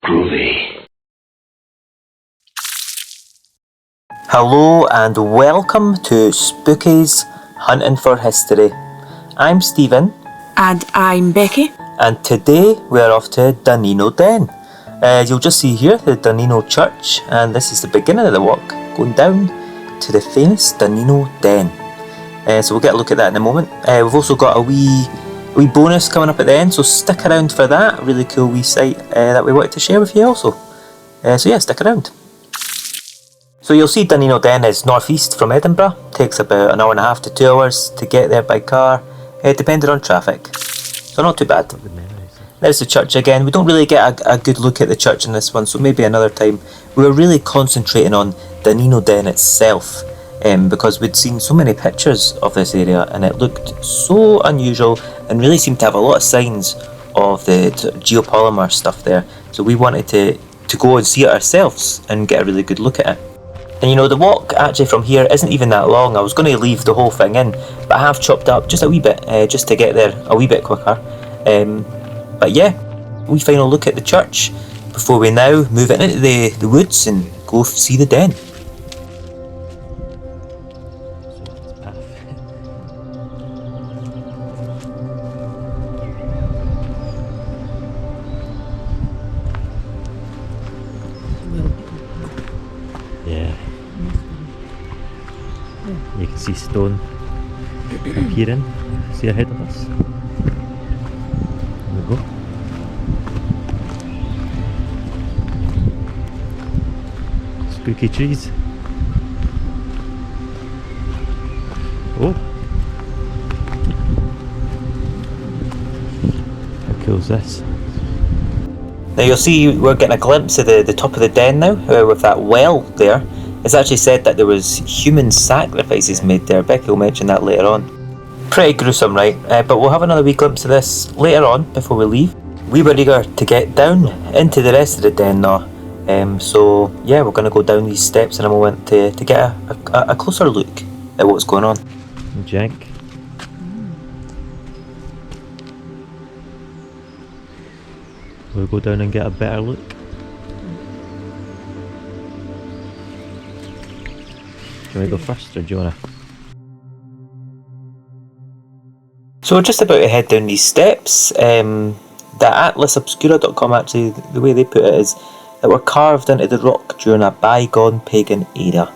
Groovy. Hello and welcome to Spooky's Hunting for History. I'm Stephen. And I'm Becky. And today we're off to Dunino Den. You'll just see here the Dunino Church, and this is the beginning of the walk, going down to the famous Dunino Den. So we'll get a look at that in a moment. We've also got a wee bonus coming up at the end, so stick around for that. A really cool wee site that we wanted to share with you also. So yeah, stick around. So you'll see Dunino Den is northeast from Edinburgh. Takes about an hour and a half to 2 hours to get there by car, depending on traffic. So not too bad. There's the church again. We don't really get a good look at the church in this one, so maybe another time. We were really concentrating on Dunino Den itself, because we'd seen so many pictures of this area and it looked so unusual and really seemed to have a lot of signs of the geopolymer stuff there. So we wanted to go and see it ourselves and get a really good look at it. And you know, the walk actually from here isn't even that long. I was going to leave the whole thing in, but I have chopped up just a wee bit, just to get there a wee bit quicker. But yeah, we final look at the church before we now move it into the woods and go see the den. Yeah. You can see stone appearing, see ahead of us. There we go. Spooky trees. Oh! How cool is this? Now you'll see we're getting a glimpse of the top of the den now, with that well there. It's actually said that there was human sacrifices made there. Becky will mention that later on. Pretty gruesome, right? But we'll have another wee glimpse of this later on before we leave. We were eager to get down into the rest of the den now. So yeah, we're going to go down these steps in a moment to get a closer look at what's going on. Jank. We'll go down and get a better look. Do you want to go first or do you want to? So we're just about to head down these steps. The atlasobscura.com actually, the way they put it is that were carved into the rock during a bygone pagan era.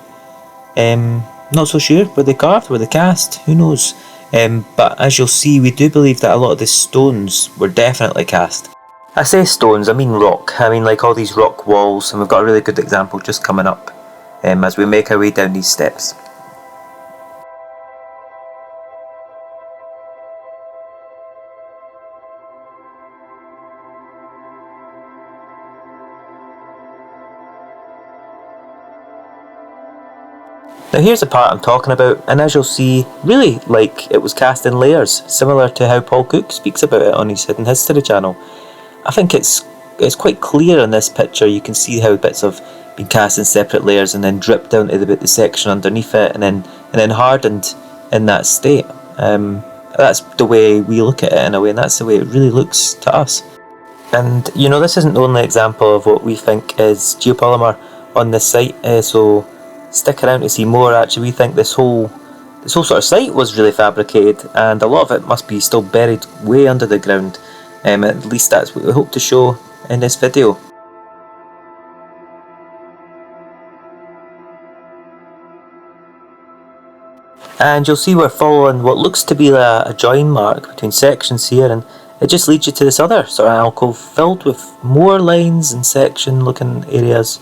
Not so sure, were they carved, were they cast, who knows. But as you'll see, we do believe that a lot of the stones were definitely cast. I say stones, I mean rock. I mean like all these rock walls, and we've got a really good example just coming up as we make our way down these steps. Now here's the part I'm talking about, and as you'll see, really like it was cast in layers, similar to how Paul Cook speaks about it on his Hidden History channel. I think it's quite clear in this picture. You can see how bits have been cast in separate layers and then dripped down to the section underneath it, and then hardened in that state. That's the way we look at it in a way, and that's the way it really looks to us. And you know, this isn't the only example of what we think is geopolymer on this site, so stick around to see more. Actually, we think this whole sort of site was really fabricated, and a lot of it must be still buried way under the ground. At least that's what we hope to show in this video. And you'll see we're following what looks to be a join mark between sections here, and it just leads you to this other sort of alcove filled with more lines and section looking areas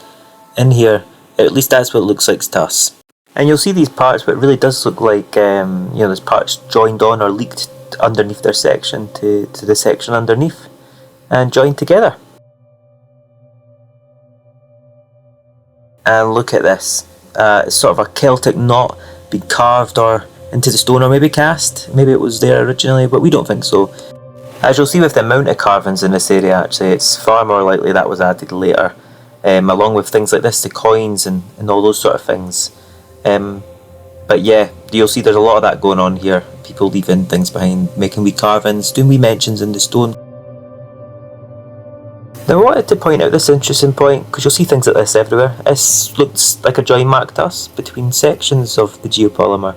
in here. At least that's what it looks like to us. And you'll see these parts, but it really does look like there's parts joined on or leaked underneath their section to the section underneath and joined together. And look at this. It's sort of a Celtic knot being carved or into the stone, or maybe cast. Maybe it was there originally, but we don't think so. As you'll see with the amount of carvings in this area, actually, it's far more likely that was added later, along with things like this, the coins and all those sort of things. But yeah, you'll see there's a lot of that going on here. People leaving things behind, making wee carvings, doing wee mentions in the stone. Now I wanted to point out this interesting point, because you'll see things like this everywhere. This looks like a join mark to us between sections of the geopolymer,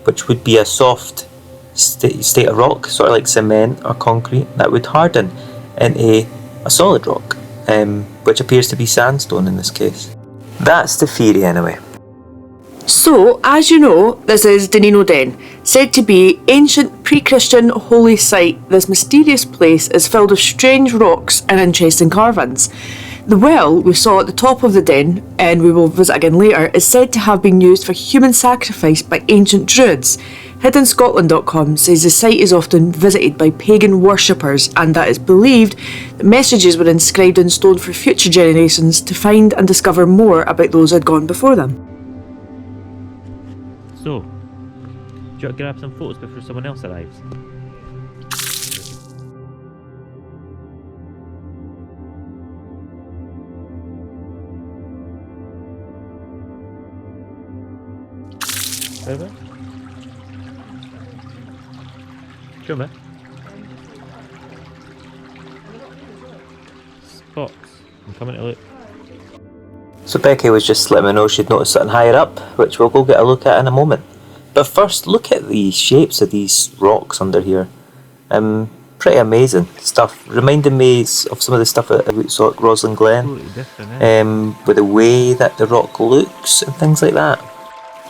which would be a soft state of rock, sort of like cement or concrete, that would harden into a solid rock, which appears to be sandstone in this case. That's the theory anyway. So, as you know, this is Dunino Den, said to be ancient pre-Christian holy site. This mysterious place is filled with strange rocks and interesting carvings. The well we saw at the top of the den, and we will visit again later, is said to have been used for human sacrifice by ancient druids. HiddenScotland.com says the site is often visited by pagan worshippers, and that it's believed that messages were inscribed in stone for future generations to find and discover more about those who had gone before them. So, do you want to grab some photos before someone else arrives? Over? Show me. Spots. I'm coming to look. So Becky was just letting me know she'd noticed something higher up, which we'll go get a look at in a moment. But first, look at the shapes of these rocks under here. Pretty amazing stuff. Reminding me of some of the stuff that we saw at Roslyn Glen. Totally different, eh? With the way that the rock looks and things like that.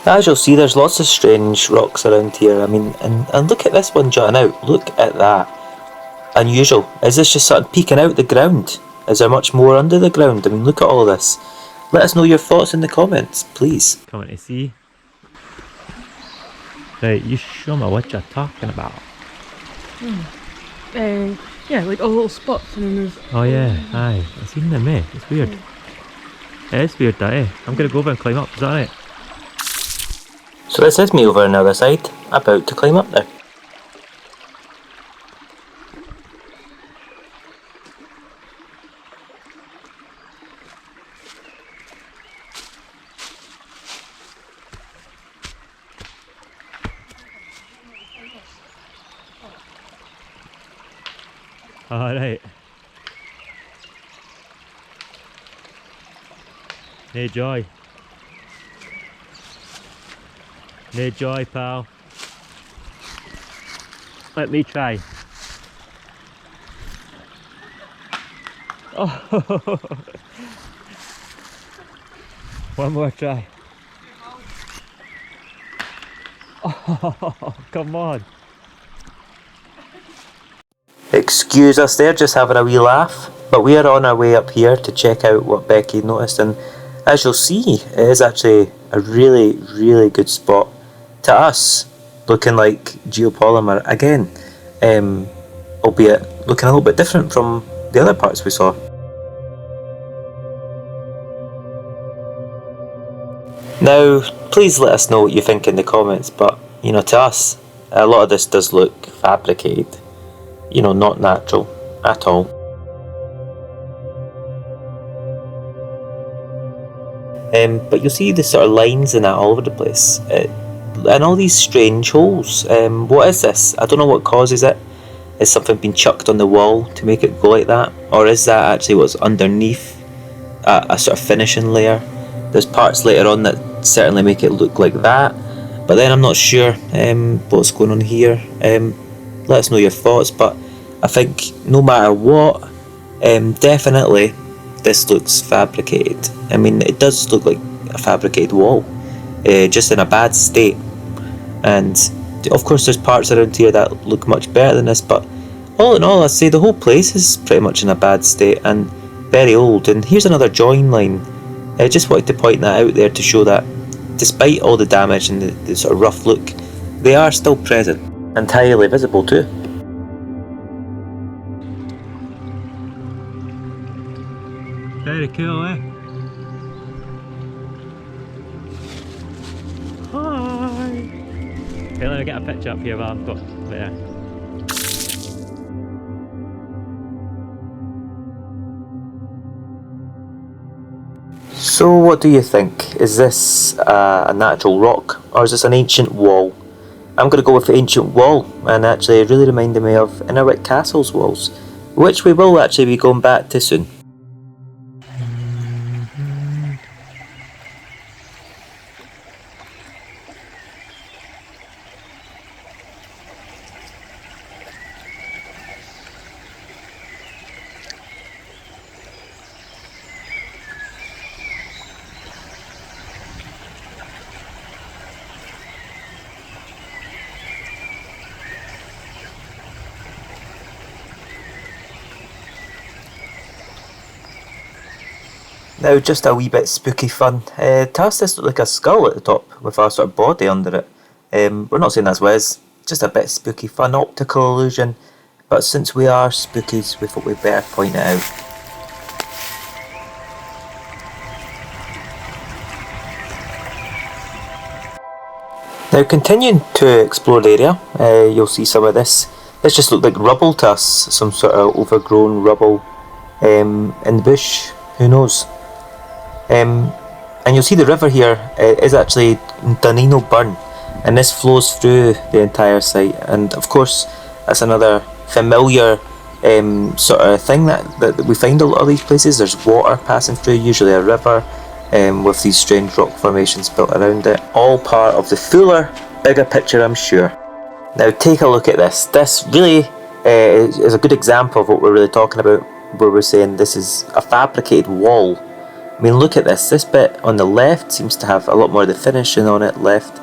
As you'll see, there's lots of strange rocks around here. I mean, and look at this one jutting out. Look at that. Unusual. Is this just something peeking out the ground? Is there much more under the ground? I mean, look at all of this. Let us know your thoughts in the comments, please. Coming to see. Right, you show me what you're talking about. Yeah, like all little spots and then there's... Oh yeah, aye. I've seen them, eh? It's weird. It is weird, that, eh? I'm gonna go over and climb up, is that right? So this is me over on the other side, about to climb up there. Alright. No joy. No joy, pal. Let me try. Oh, one more try. Oh, come on. Excuse us there, just having a wee laugh. But we are on our way up here to check out what Becky noticed, and as you'll see, it is actually a really, really good spot. To us, looking like geopolymer again, albeit looking a little bit different from the other parts we saw. Now, please let us know what you think in the comments, but you know, to us, a lot of this does look fabricated, you know, not natural at all. But you'll see the sort of lines in that all over the place. And all these strange holes. What is this? I don't know what causes it. Is something being chucked on the wall to make it go like that? Or is that actually what's underneath a sort of finishing layer? There's parts later on that certainly make it look like that. But then I'm not sure what's going on here. Let us know your thoughts. But I think no matter what, definitely this looks fabricated. I mean, it does look like a fabricated wall. Just in a bad state. And of course there's parts around here that look much better than this, but all in all I'd say the whole place is pretty much in a bad state and very old. And here's another join line. I just wanted to point that out there to show that despite all the damage and the sort of rough look, they are still present and highly visible too. Very cool, eh? Hi! Okay, let me get a picture up here while I've got there. So what do you think? Is this a natural rock or is this an ancient wall? I'm going to go with the ancient wall, and actually it really reminded me of Inuit castles walls. which we will actually be going back to soon. Now, just a wee bit spooky fun. To us, this looked like a skull at the top with a sort of body under it. We're not saying that's what it is, just a bit spooky fun, optical illusion. But since we are spookies, we thought we'd better point it out. Now, continuing to explore the area, you'll see some of this. This just looked like rubble to us, some sort of overgrown rubble in the bush, who knows. And you'll see the river here is actually Dunino Burn, and this flows through the entire site. And of course, that's another familiar sort of thing that we find a lot of these places. There's water passing through, usually a river, with these strange rock formations built around it. All part of the fuller, bigger picture, I'm sure. Now take a look at this. This really is a good example of what we're really talking about, where we're saying this is a fabricated wall. I mean, look at this. This bit on the left seems to have a lot more of the finishing on it left.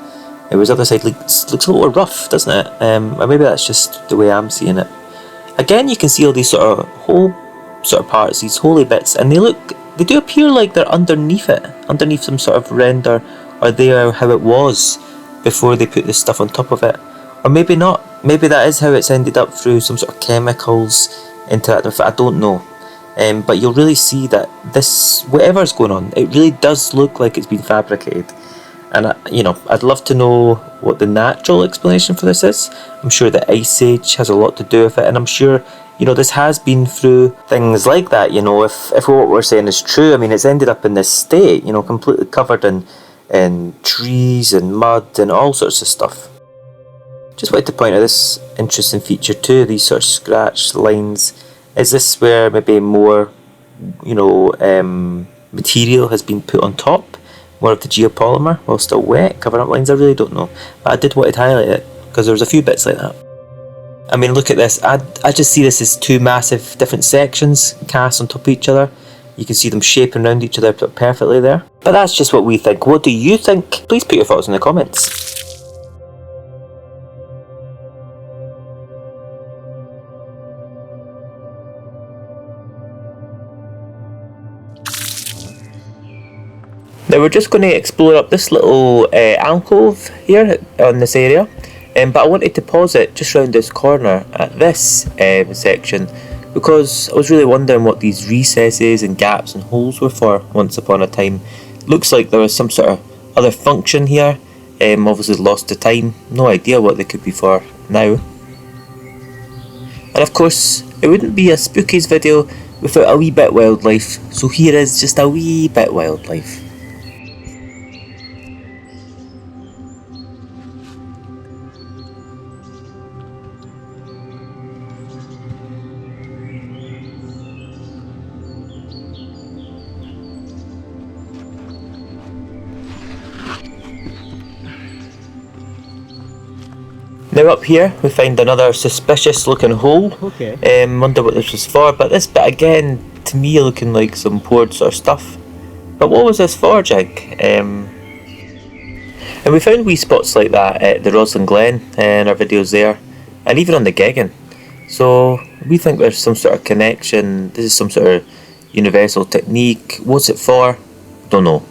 Whereas the other side looks a little rough, doesn't it? Or maybe that's just the way I'm seeing it. Again, you can see all these sort of whole sort of parts, these holy bits, and they do appear like they're underneath it, underneath some sort of render, or they are how it was before they put this stuff on top of it. Or maybe not. Maybe that is how it's ended up through some sort of chemicals into it. I don't know. But you'll really see that this, whatever's going on, it really does look like it's been fabricated. And I'd love to know what the natural explanation for this is. I'm sure the Ice Age has a lot to do with it, and I'm sure this has been through things like that. If what we're saying is true, I mean, it's ended up in this state, completely covered in trees and mud and all sorts of stuff. Just wanted to point out this interesting feature too, these sort of scratched lines. Is this where maybe more, material has been put on top? More of the geopolymer while still wet, covering up lines? I really don't know. But I did want to highlight it, because there was a few bits like that. I mean, look at this. I just see this as two massive different sections cast on top of each other. You can see them shaping around each other perfectly there. But that's just what we think. What do you think? Please put your thoughts in the comments. Now we're just going to explore up this little alcove here on this area, but I wanted to pause it just round this corner at this section, because I was really wondering what these recesses and gaps and holes were for once upon a time. Looks like there was some sort of other function here, obviously lost to time, no idea what they could be for now. And of course, it wouldn't be a Spookies video without a wee bit wildlife, so here is just a wee bit wildlife. Now up here we find another suspicious looking hole. Okay. Wonder what this was for, but this bit again to me looking like some poured sort of stuff. But what was this for, Jig? And we found wee spots like that at the Roslyn Glen in our videos there, and even on the Geoghegan. So we think there's some sort of connection. This is some sort of universal technique. What's it for? Don't know.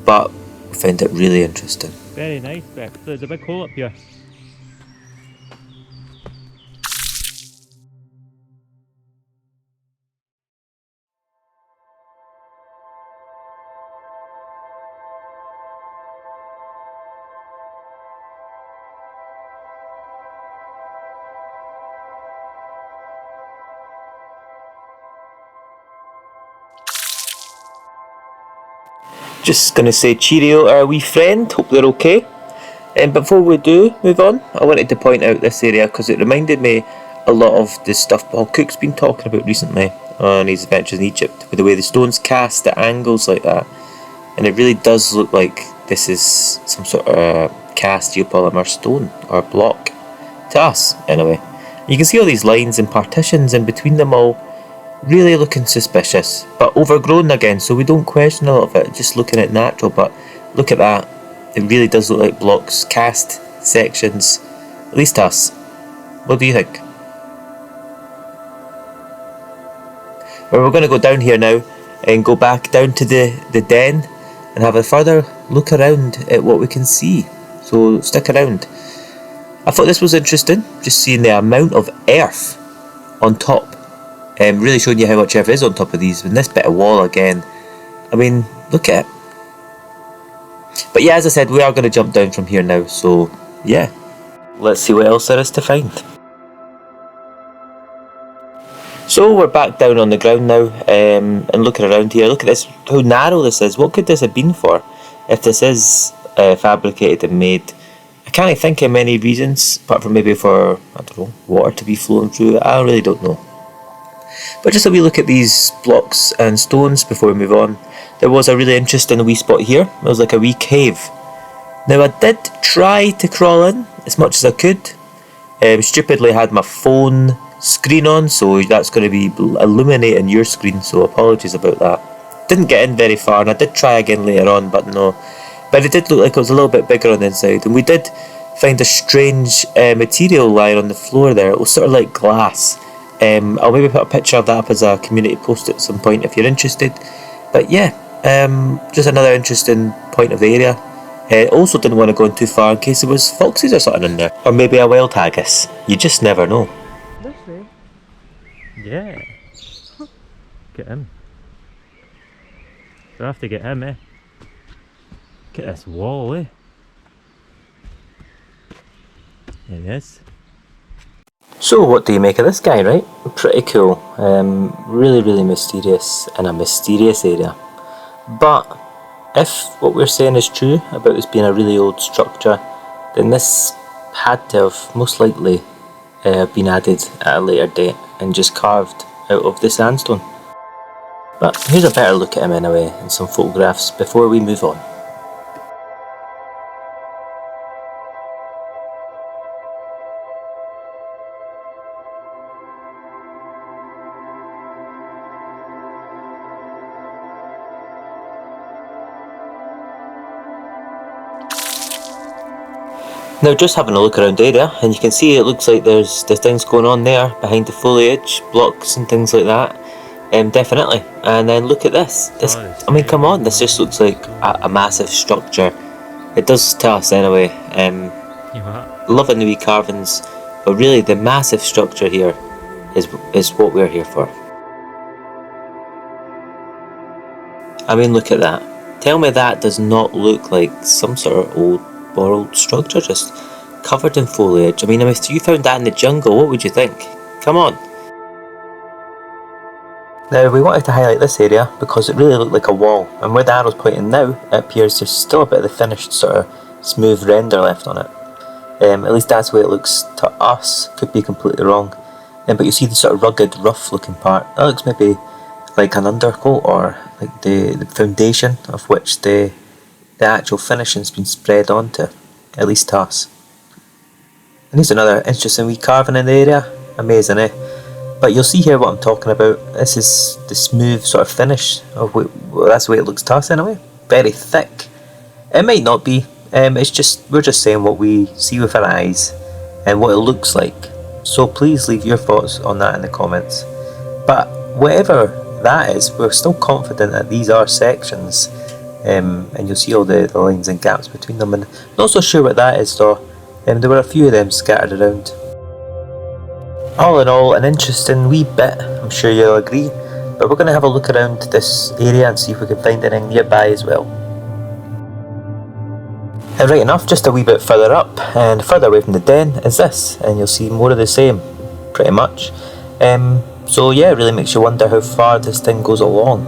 But we found it really interesting. Very nice, Beck. There's a big hole up here. Just going to say cheerio our wee friend, hope they're okay. And before we do move on, I wanted to point out this area because it reminded me a lot of the stuff Paul Cook's been talking about recently on his adventures in Egypt, with the way the stone's cast at angles like that. And it really does look like this is some sort of cast geopolymer stone or block to us, anyway. You can see all these lines and partitions in between them all, really looking suspicious, but overgrown again, so we don't question a lot of it, just looking at natural. But look at that, it really does look like blocks, cast sections, at least to us. What do you think? Well, we're going to go down here now and go back down to the den and have a further look around at what we can see, so stick around. I thought this was interesting, just seeing the amount of earth on top. Really showing you how much earth is on top of these. And this bit of wall again, I mean, look at it. But yeah, as I said, we are going to jump down from here now, so yeah, let's see what else there is to find. So we're back down on the ground now, and looking around here. Look at this, how narrow this is. What could this have been for? If this is fabricated and made, I can't think of many reasons, apart from maybe for, I don't know, water to be flowing through it. I really don't know. But just a wee look at these blocks and stones before we move on. There was a really interesting wee spot here. It was like a wee cave. Now I did try to crawl in as much as I could. Stupidly had my phone screen on, so that's going to be illuminating your screen, so apologies about that. Didn't get in very far, and I did try again later on, but no. But it did look like it was a little bit bigger on the inside, and we did find a strange material lying on the floor there. It was sort of like glass. I'll maybe put a picture of that up as a community post at some point if you're interested. But yeah, just another interesting point of the area. Also didn't want to go in too far in case there was foxes or something in there, or maybe a wild haggis. You just never know. This way. Yeah. Get him. So I have to get him, eh? Get this wall, eh? There he is. So what do you make of this guy, right? Pretty cool. Really mysterious in a mysterious area. But if what we're saying is true about this being a really old structure, then this had to have most likely been added at a later date and just carved out of the sandstone. But here's a better look at him anyway, and some photographs before we move on. Now just having a look around the area, and you can see it looks like there's things going on there behind the foliage, blocks and things like that. Definitely. And then look at this. I mean, come on, this just looks like a massive structure. It does to us anyway. Loving the wee carvings, but really the massive structure here is what we're here for. I mean, look at that. Tell me that does not look like some sort of old borrowed structure just covered in foliage. I mean, if you found that in the jungle, what would you think? Come on. Now we wanted to highlight this area because it really looked like a wall, and where the arrow's pointing now, it appears there's still a bit of the finished sort of smooth render left on it. At least that's the way it looks to us. Could be completely wrong. But you see the sort of rugged, rough looking part. That looks maybe like an undercoat, or like the foundation of which the actual finishing's been spread onto, at least to us. And here's another interesting wee carving in the area. Amazing, eh? But you'll see here what I'm talking about. This is the smooth sort of finish of that's the way it looks to us anyway. Very thick. It might not be. We're just saying what we see with our eyes and what it looks like. So please leave your thoughts on that in the comments. But whatever that is, we're still confident that these are sections. And you'll see all the lines and gaps between them, and not so sure what that is though. There were a few of them scattered around. All in all, an interesting wee bit, I'm sure you'll agree, but we're going to have a look around this area and see if we can find anything nearby as well. And right enough, just a wee bit further up and further away from the den is this, and you'll see more of the same, pretty much. So yeah, it really makes you wonder how far this thing goes along,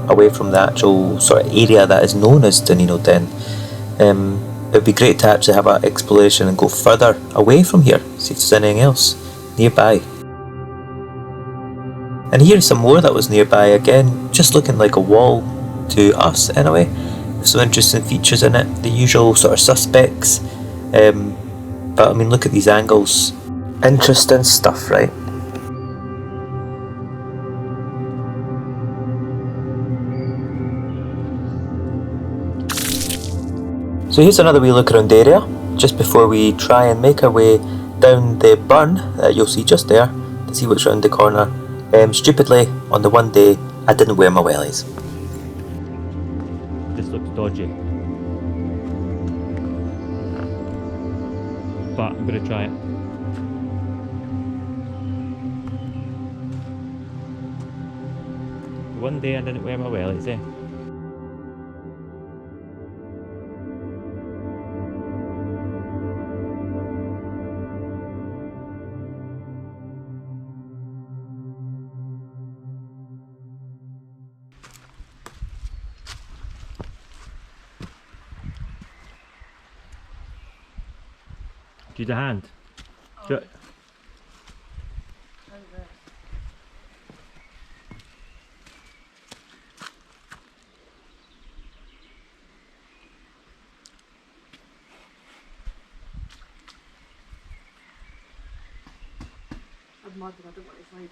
away from the actual sort of area that is known as Dunino Den. It would be great to actually have an exploration and go further away from here, see if there's anything else. nearby. And here's some more that was nearby again, just looking like a wall to us anyway, with some interesting features in it, the usual sort of suspects, but I mean look at these angles, interesting stuff, right? So here's another wee look around the area, just before we try and make our way down the burn that you'll see just there, to see what's round the corner. Stupidly, on the one day, I didn't wear my wellies. This looks dodgy. But I'm gonna try it. One day I didn't wear my wellies, eh? Do you need a hand? Do you- I'm mad that I don't want to slide.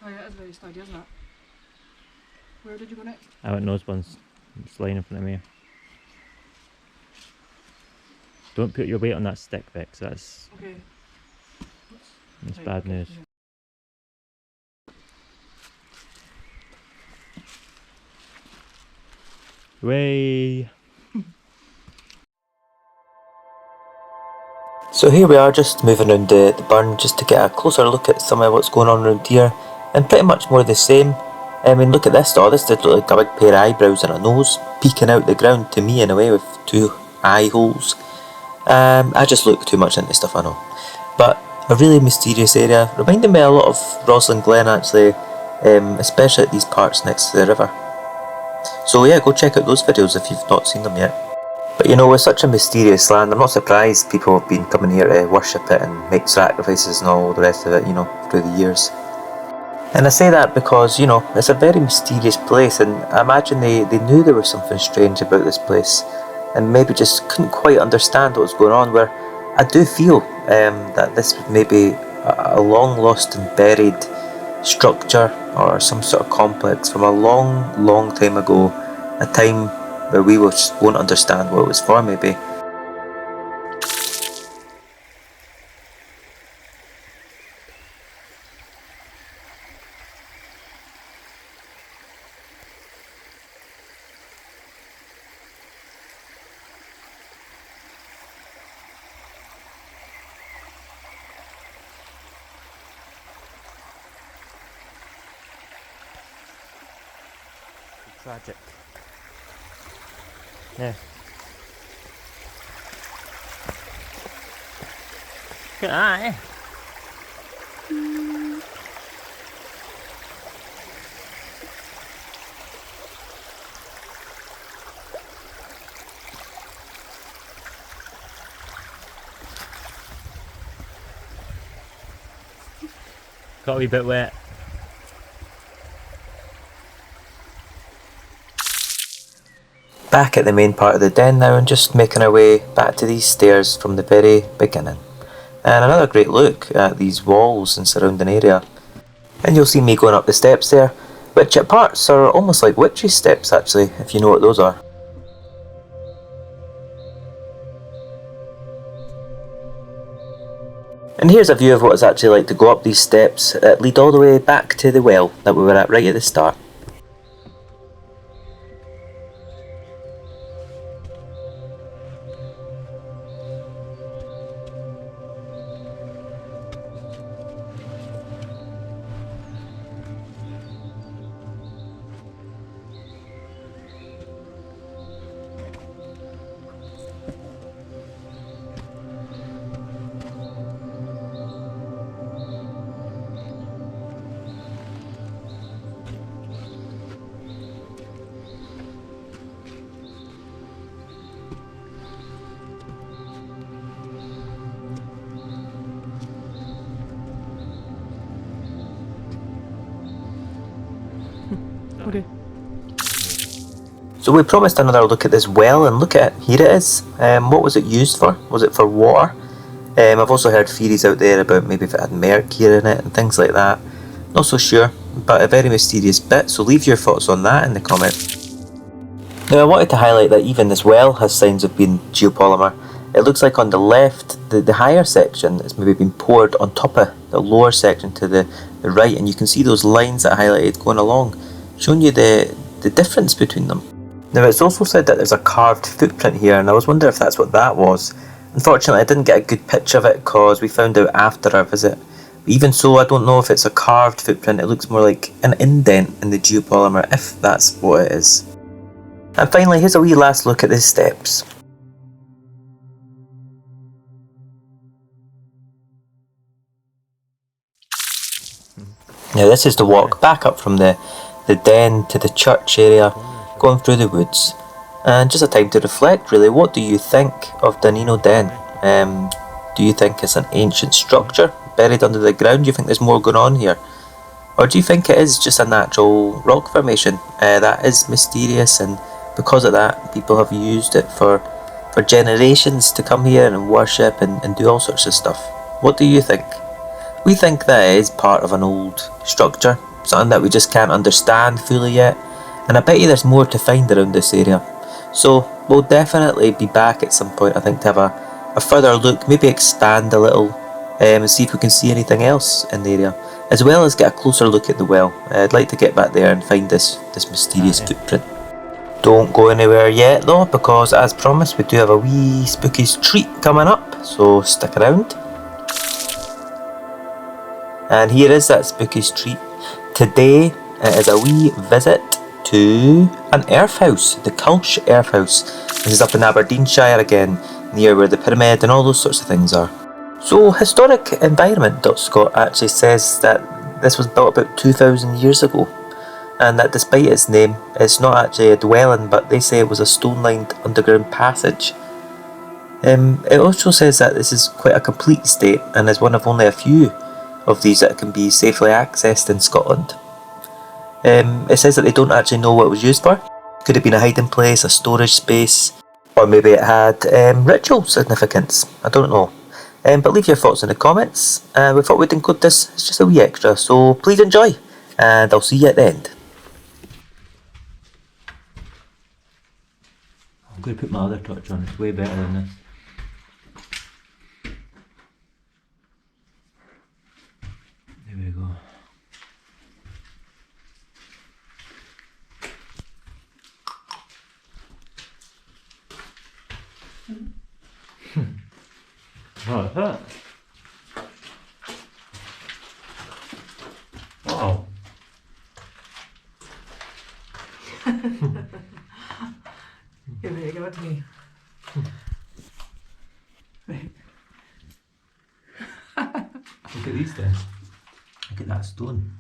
Oh yeah, it is very slidey, isn't it? Where did you go next? I went nose ones. It's lying in front of me. Don't put your weight on that stick, Vex. That's Okay. Right, bad okay. news. Way. So here we are, just moving around the burn just to get a closer look at some of what's going on around here, and pretty much more of the same. I mean look at this though, this did look like a big pair of eyebrows and a nose peeking out the ground to me anyway, with two eye holes. I just look too much into stuff, I know. But a really mysterious area, reminded me a lot of Roslyn Glen actually, especially at these parts next to the river. So yeah, go check out those videos if you've not seen them yet. But you know, with such a mysterious land, I'm not surprised people have been coming here to worship it and make sacrifices and all the rest of it, you know, through the years. And I say that because, you know, it's a very mysterious place, and I imagine they knew there was something strange about this place, and maybe just couldn't quite understand what was going on, where I do feel that this was maybe a long lost and buried structure, or some sort of complex from a long time ago, a time where we just won't understand what it was for maybe. Tragic. Yeah. Good eye. Got a wee bit wet. Back at the main part of the den now, and just making our way back to these stairs from the very beginning. And another great look at these walls and surrounding area. And you'll see me going up the steps there, which at parts are almost like witches' steps actually, if you know what those are. And here's a view of what it's actually like to go up these steps that lead all the way back to the well that we were at right at the start. Okay. So we promised another look at this well, and look at it, here it is. What was it used for? Was it for water? I've also heard theories out there about maybe if it had mercury in it and things like that. Not so sure, but a very mysterious bit, so leave your thoughts on that in the comments. Now I wanted to highlight that even this well has signs of being geopolymer. It looks like on the left, the higher section has maybe been poured on top of the lower section to the right, and you can see those lines that I highlighted going along, showing you the difference between them. Now it's also said that there's a carved footprint here, and I was wondering if that's what that was. Unfortunately I didn't get a good picture of it because we found out after our visit. But even so, I don't know if it's a carved footprint. It looks more like an indent in the geopolymer, if that's what it is. And finally, here's a wee last look at the steps. Now this is the walk back up from the den to the church area, going through the woods. And just a time to reflect really. What do you think of Dunino Den? Do you think it's an ancient structure buried under the ground? Do you think there's more going on here? Or do you think it is just a natural rock formation that is mysterious, and because of that people have used it for generations to come here and worship and do all sorts of stuff? What do you think? We think that it is part of an old structure, something that we just can't understand fully yet, and I bet you there's more to find around this area. So we'll definitely be back at some point, I think, to have a further look, maybe expand a little and see if we can see anything else in the area, as well as get a closer look at the well. I'd like to get back there and find this mysterious footprint. Don't go anywhere yet though, because as promised we do have a wee spooky treat coming up, so stick around. And here is that spooky treat. Today it is a wee visit to an earth house, the Culsh Earth House. This is up in Aberdeenshire again, near where the pyramid and all those sorts of things are. So historicenvironment.scot actually says that this was built about 2,000 years ago, and that despite its name, it's not actually a dwelling, but they say it was a stone-lined underground passage. It also says that this is quite a complete state and is one of only a few of these that can be safely accessed in Scotland. It says that they don't actually know what it was used for. Could have been a hiding place, a storage space, or maybe it had ritual significance. I don't know. But leave your thoughts in the comments. We thought we'd include this as just a wee extra, so please enjoy, and I'll see you at the end. I'm going to put my other torch on, it's way better than this. There we go. What's that? Wow. Give it to me. Right. Look at these things. Look at that stone.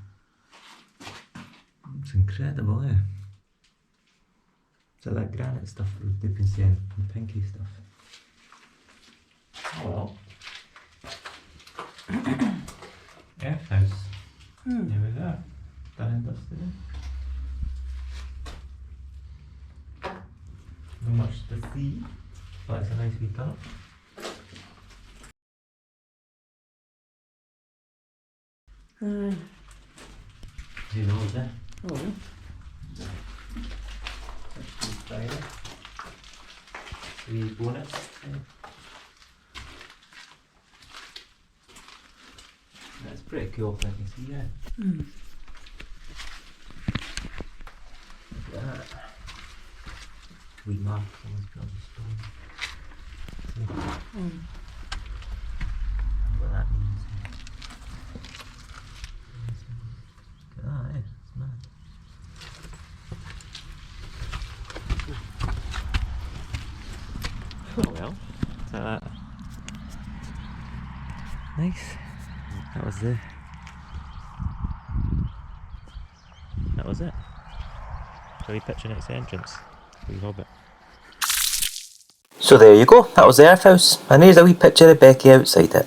It's incredible, eh? So that granite stuff we've been seeing, the pinky stuff. Oh well. Earth house. There we go. Done and dusted. Not much to see, but it's a nice wee tunnel. You know that? Oh. Wee bonnet. That's pretty cool, I can see that. Look at that. Wee mark on the stone. What that means. Look at that, eh? It's mad. Oh well, so that. Nice. That was it. Shall we picture next entrance? We hobbit. So there you go, that was the earth house, and here's a wee picture of Becky outside it.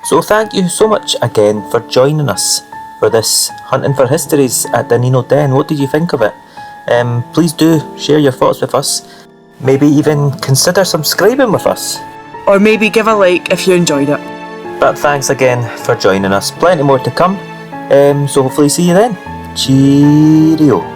So thank you so much again for joining us for this Hunting for Histories at Dunino Den. What did you think of it? Please do share your thoughts with us. Maybe even consider subscribing with us. Or maybe give a like if you enjoyed it. But thanks again for joining us. Plenty more to come. So hopefully see you then. Cheerio.